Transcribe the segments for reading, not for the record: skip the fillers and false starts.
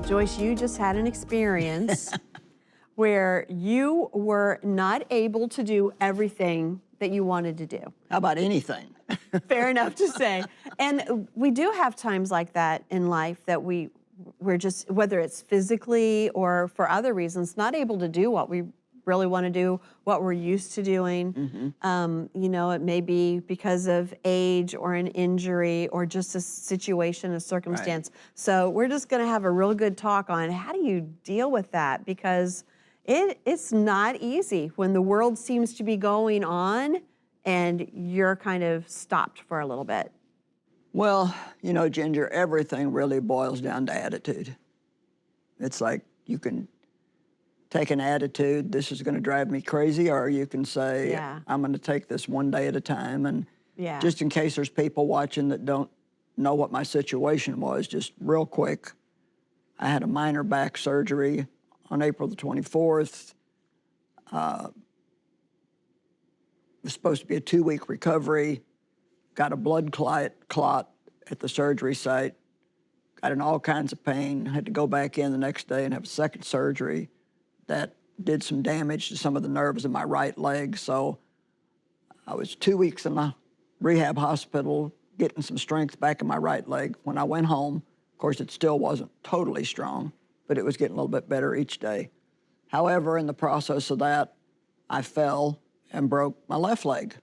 Joyce, you just had an experience where you were not able to do everything that you wanted to do. How about anything? Fair enough to say. And we do have times like that in life that we're just, whether it's physically or for other reasons, not able to do what we really want to do, what we're used to doing. You know, it may be because of age or an injury or just a situation, a circumstance. Right. So we're just going to have a real good talk on how do you deal with that, because it's not easy when the world seems to be going on and you're kind of stopped for a little bit. Well, you know, Ginger, everything really boils down to attitude. It's like you can take an attitude, this is going to drive me crazy, or you can say, Yeah. I'm going to take this one day at a time. And Yeah. just in case there's people watching that don't know what my situation was, just real quick, I had a minor back surgery on April the 24th. It was supposed to be a 2-week recovery. Got a blood clot at the surgery site. Got in all kinds of pain. Had to go back in the next day and have a second surgery that did some damage to some of the nerves in my right leg. So I was 2 weeks in the rehab hospital getting some strength back in my right leg. When I went home, of course, it still wasn't totally strong, but it was getting a little bit better each day. However, in the process of that, I fell and broke my left leg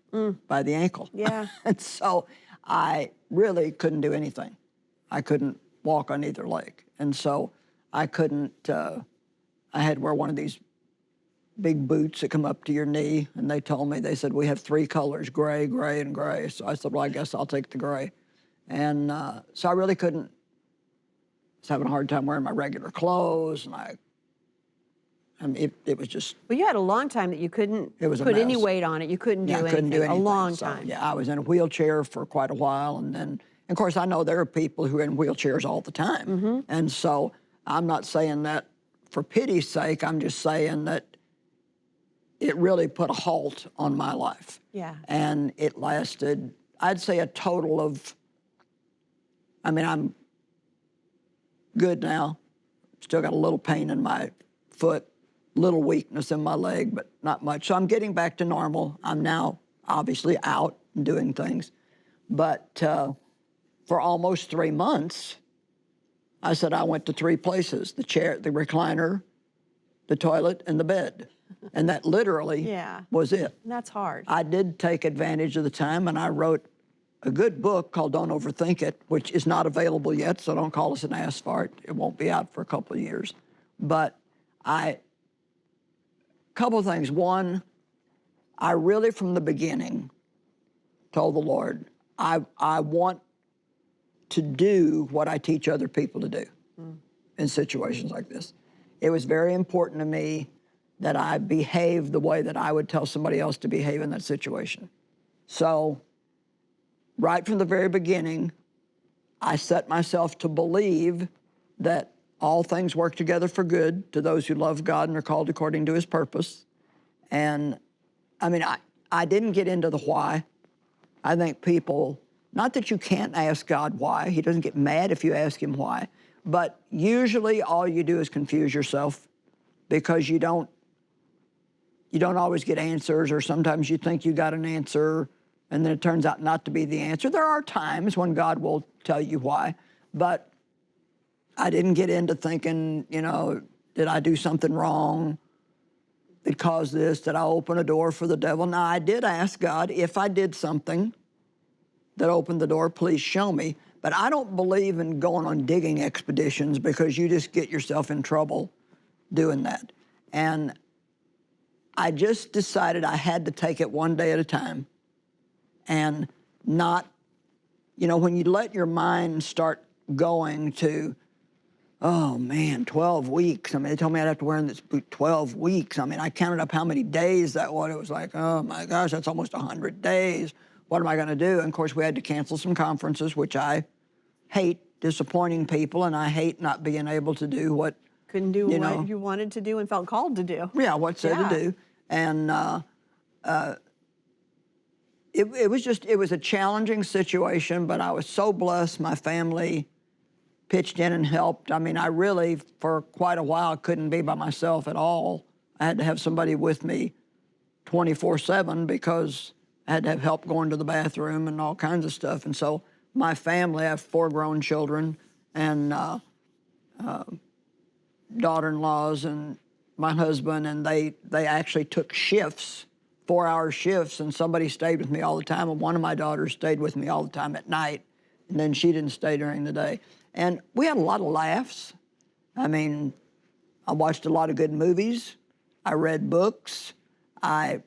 by the ankle. Yeah. And so I really couldn't do anything. I couldn't walk on either leg. And so I couldn't, I had to wear one of these big boots that come up to your knee. And they told me, they said, we have 3 colors, gray, gray, and gray. So I said, well, I guess I'll take the gray. And so I really couldn't, I was having a hard time wearing my regular clothes. And I mean, it was just. Well, you had a long time that you couldn't put any weight on it. You couldn't do anything. Couldn't do anything. A long So, time. yeah, I was in a wheelchair for quite a while. And then, of course, I know there are people who are in wheelchairs all the time. And so I'm not saying that for pity's sake. I'm just saying that it really put a halt on my life. Yeah. And it lasted, I'd say, a total of, I mean, I'm good now. Still got a little pain in my foot, little weakness in my leg, but not much. So I'm getting back to normal. I'm now obviously out and doing things. But for almost 3 months, I said I went to 3 places: the chair, the recliner, the toilet, and the bed. And that literally was it. And that's hard. I did take advantage of the time, and I wrote a good book called Don't Overthink It, which is not available yet, so don't call us and ask for it. It won't be out for a couple of years. But couple of things. One, I really from the beginning told the Lord, I want to do what I teach other people to do in situations like this. It was very important to me that I behave the way that I would tell somebody else to behave in that situation. So right from the very beginning, I set myself to believe that all things work together for good to those who love God and are called according to his purpose. And I mean, I didn't get into the why. I think people, not that you can't ask God why, he doesn't get mad if you ask him why, but usually all you do is confuse yourself because you don't always get answers, or sometimes you think you got an answer and then it turns out not to be the answer. There are times when God will tell you why, but I didn't get into thinking, you know, did I do something wrong that caused this? Did I open a door for the devil? Now, I did ask God, if I did something that opened the door, please show me. But I don't believe in going on digging expeditions because you just get yourself in trouble doing that. And I just decided I had to take it one day at a time and not, you know, when you let your mind start going to, oh man, 12 weeks. I mean, they told me I'd have to wear this boot 12 weeks. I mean, I counted up how many days that was. It was like, oh my gosh, that's almost 100 days. What am I going to do? And of course, we had to cancel some conferences, which I hate disappointing people, and I hate not being able to do what couldn't do what you wanted to do and felt called to do. Yeah, what's there to do. And it was a challenging situation, but I was so blessed. My family pitched in and helped. I mean, I really, for quite a while, couldn't be by myself at all. I had to have somebody with me 24/7 because I had to have help going to the bathroom and all kinds of stuff. And so my family, I have 4 grown children and daughter-in-laws and my husband, and they actually took shifts, 4-hour shifts, and somebody stayed with me all the time. And one of my daughters stayed with me all the time at night, and then she didn't stay during the day. And we had a lot of laughs. I mean, I watched a lot of good movies. I read books. I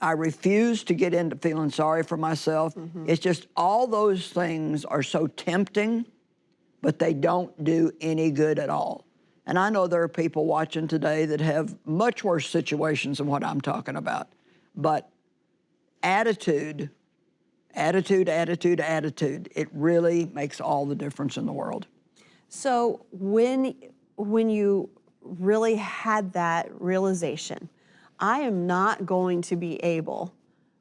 refused to get into feeling sorry for myself. It's just all those things are so tempting, but they don't do any good at all. And I know there are people watching today that have much worse situations than what I'm talking about. But attitude, it really makes all the difference in the world. So when you really had that realization, I am not going to be able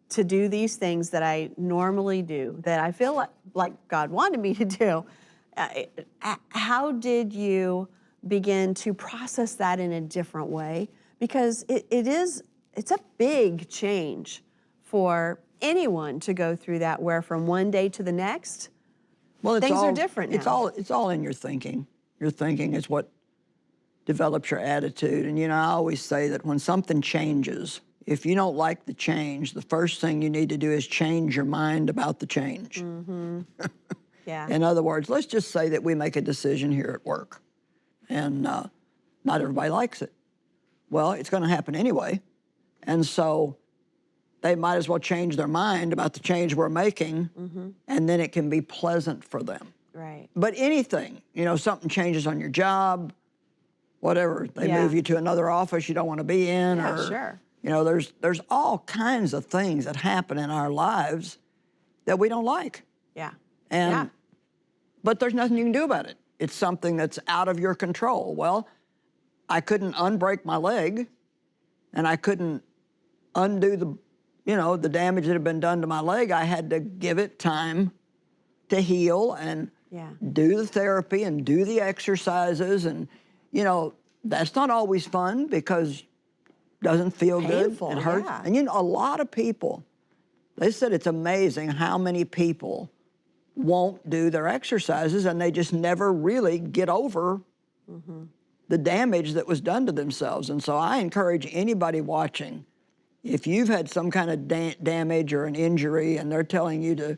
to do these things that I normally do, that I feel like God wanted me to do, how did you begin to process that in a different way? Because it's a big change for anyone to go through that, where from one day to the next, Well, things are different now. It's all in your thinking. Your thinking is what develops your attitude. And, you know, I always say that when something changes, if you don't like the change, the first thing you need to do is change your mind about the change. Yeah. In other words, let's just say that we make a decision here at work, and not everybody likes it. Well, it's going to happen anyway. And so they might as well change their mind about the change we're making, and then it can be pleasant for them. Right. But anything, you know, something changes on your job, whatever, they move you to another office you don't want to be in, Yeah, or, sure. you know, there's all kinds of things that happen in our lives that we don't like. Yeah. And, but there's nothing you can do about it. It's something that's out of your control. Well, I couldn't unbreak my leg, and I couldn't undo the damage that had been done to my leg. I had to give it time to heal and do the therapy and do the exercises. And, you know, that's not always fun because it doesn't feel Painful, good. It hurts. yeah. And, you know, a lot of people, they said it's amazing how many people won't do their exercises, and they just never really get over the damage that was done to themselves. And so I encourage anybody watching, if you've had some kind of damage or an injury and they're telling you to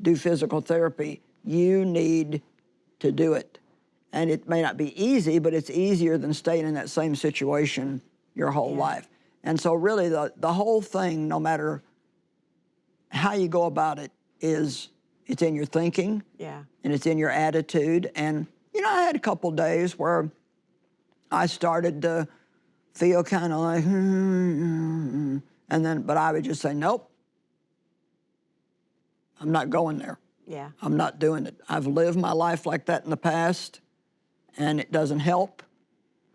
do physical therapy, you need to do it. And it may not be easy, but it's easier than staying in that same situation your whole life. And so really the whole thing, no matter how you go about it, it's in your thinking, and it's in your attitude. And, you know, I had a couple days where I started to feel kind of like, and then, but I would just say, nope, I'm not going there. Yeah. I'm not doing it. I've lived my life like that in the past, and it doesn't help.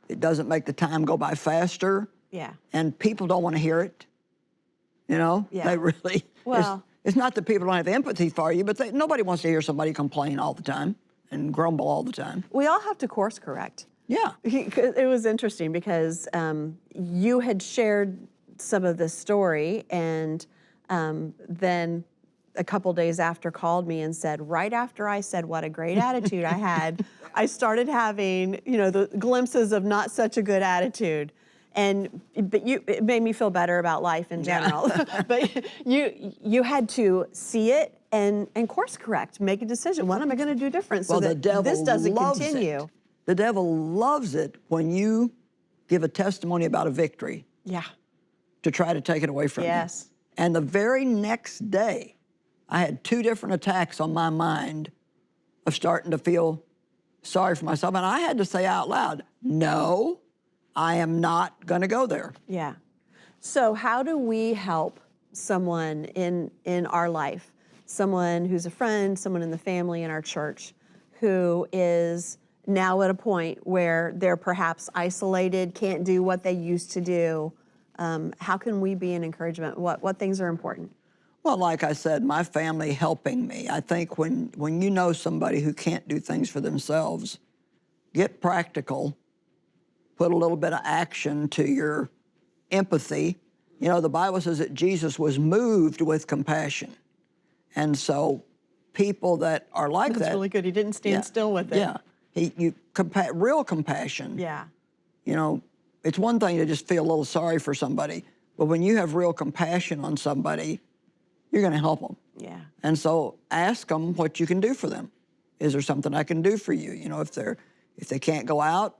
It doesn't make the time go by faster. Yeah. And people don't want to hear it. You know, they really, Well, it's not that people don't have empathy for you, but nobody wants to hear somebody complain all the time and grumble all the time. we all have to course correct. Yeah. It was interesting because you had shared some of this story, and then a couple days after called me and said, right after I said what a great attitude I had, I started having, you know, the glimpses of not such a good attitude. But it made me feel better about life in general. But you had to see it and course correct, make a decision. What am I going to do different so that this doesn't continue? The devil loves it when you give a testimony about a victory. Yeah. To try to take it away from you. Yes. And the very next day, I had 2 different attacks on my mind of starting to feel sorry for myself. And I had to say out loud, no, I am not going to go there. Yeah. So how do we help someone in our life, someone who's a friend, someone in the family, in our church, who is now at a point where they're perhaps isolated, can't do what they used to do? How can we be an encouragement? What things are important? Well, like I said, my family helping me. I think when you know somebody who can't do things for themselves, get practical, put a little bit of action to your empathy. You know, the Bible says that Jesus was moved with compassion. And so people that are like That's that. really good. He didn't stand still with it. Yeah. Real compassion. Yeah. You know, it's one thing to just feel a little sorry for somebody, but when you have real compassion on somebody, you're going to help them. Yeah. And so ask them what you can do for them. Is there something I can do for you? You know, if they can't go out,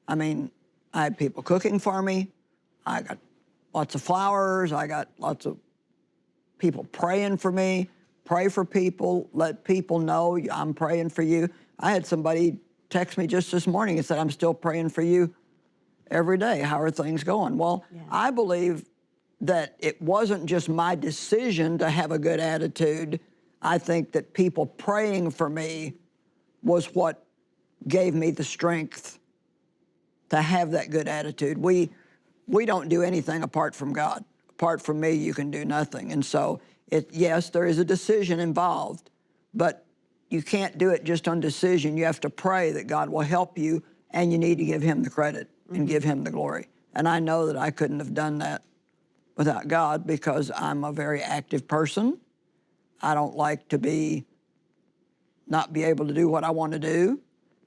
I mean, I had people cooking for me. I got lots of flowers. I got lots of people praying for me. Pray for people. Let people know I'm praying for you. I had somebody text me just this morning and said, I'm still praying for you every day. How are things going? Well, Yeah. I believe that it wasn't just my decision to have a good attitude. I think that people praying for me was what gave me the strength to have that good attitude. We don't do anything apart from God. Apart from me, you can do nothing. And so, yes, there is a decision involved, but you can't do it just on decision. You have to pray that God will help you, and you need to give him the credit and give him the glory. And I know that I couldn't have done that without God, because I'm a very active person. I don't like to not be able to do what I want to do.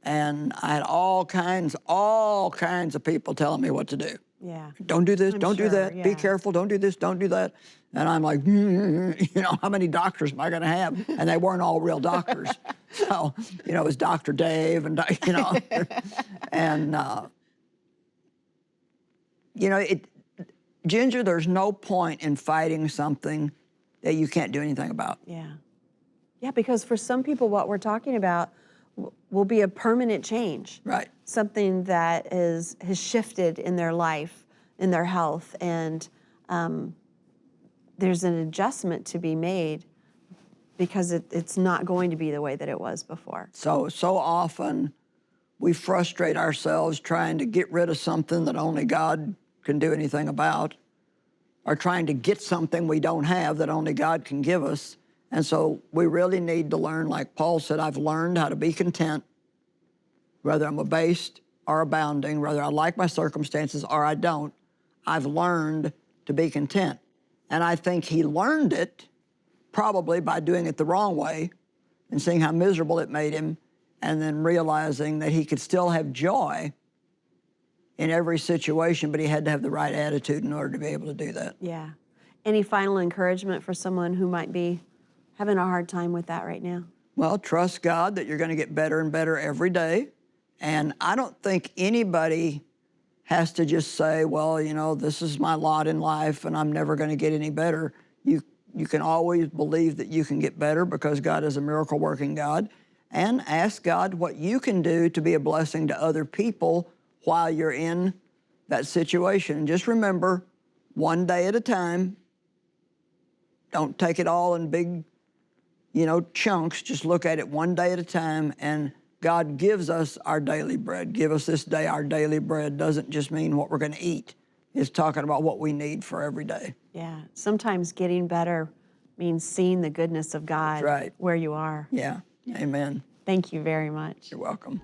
And I had all kinds of people telling me what to do. Yeah. Don't do this, don't do sure, that, be yeah. careful, don't do this, don't do that. And I'm like, you know, how many doctors am I gonna have? And they weren't all real doctors. So, you know, it was Dr. Dave and, you know, and, you know, Ginger, there's no point in fighting something that you can't do anything about. Yeah. Yeah, because for some people, what we're talking about will be a permanent change. Right. Something that has shifted in their life, in their health, and there's an adjustment to be made because it's not going to be the way that it was before. So often we frustrate ourselves trying to get rid of something that only God can do anything about, or trying to get something we don't have that only God can give us. And so we really need to learn, like Paul said, I've learned how to be content, whether I'm abased or abounding, whether I like my circumstances or I don't. I've learned to be content. And I think he learned it probably by doing it the wrong way and seeing how miserable it made him, and then realizing that he could still have joy in every situation, but he had to have the right attitude in order to be able to do that. Yeah. Any final encouragement for someone who might be having a hard time with that right now? Well, trust God that you're going to get better and better every day. And I don't think anybody has to just say, well, you know, this is my lot in life and I'm never going to get any better. You can always believe that you can get better, because God is a miracle working God, and ask God what you can do to be a blessing to other people while you're in that situation. And just remember, one day at a time. Don't take it all in big, you know, chunks. Just look at it one day at a time, and God gives us our daily bread. Give us this day our daily bread doesn't just mean what we're going to eat. It's talking about what we need for every day. Yeah. Sometimes getting better means seeing the goodness of God Right. where you are. Yeah. Amen. Thank you very much. You're welcome.